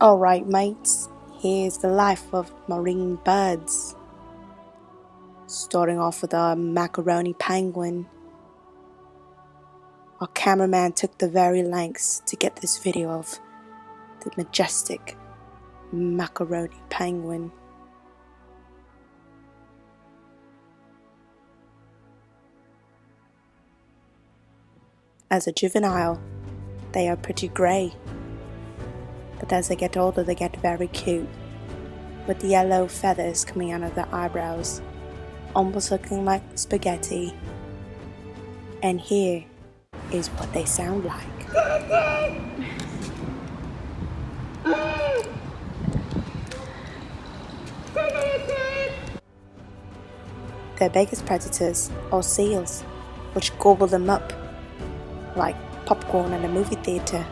Alright mates, here's the life of marine birds. Starting off with a macaroni penguin. Our cameraman took the very lengths to get this video of the majestic macaroni penguin. As a juvenile, they are pretty grey, but as they get older they get very cute, with the yellow feathers coming out of their eyebrows, almost looking like spaghetti. And here is what they sound like. Their biggest predators are seals, which gobble them up like popcorn at a movie theater.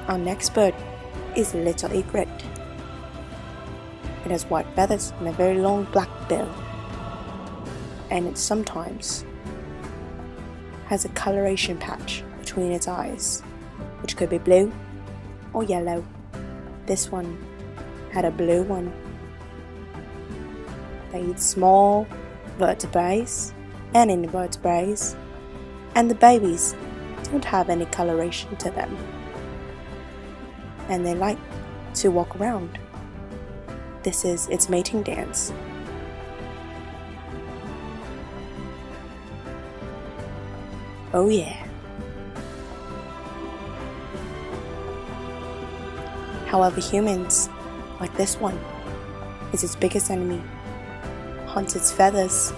Our next bird is a little egret. It has white feathers and a very long black bill, and it sometimes has a coloration patch between its eyes, which could be blue or yellow. This one had a blue one. They eat small vertebrates and invertebrates, and the babies don't have any coloration to them, and they like to walk around. This is its mating dance. Oh yeah. However, humans, like this one, is its biggest enemy. Hunts its feathers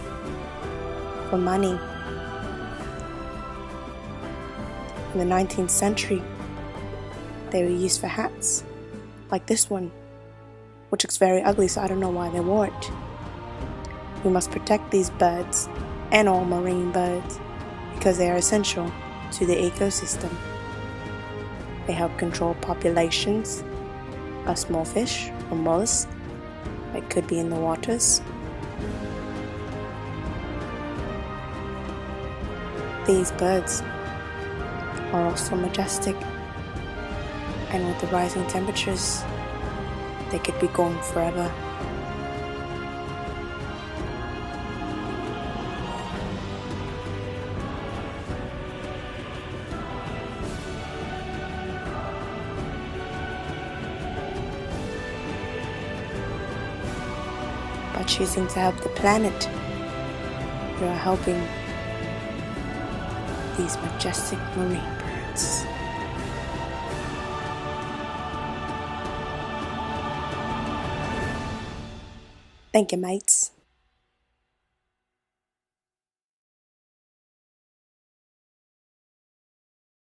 for money. In the 19th century, they were used for hats, like this one, which looks very ugly, so I don't know why they wore it. We must protect these birds and all marine birds because they are essential to the ecosystem. They help control populations of small fish or mollusks that could be in the waters. These birds are also majestic, and with the rising temperatures, they could be gone forever. By choosing to help the planet, you are helping these majestic marine birds. Thank you, mates.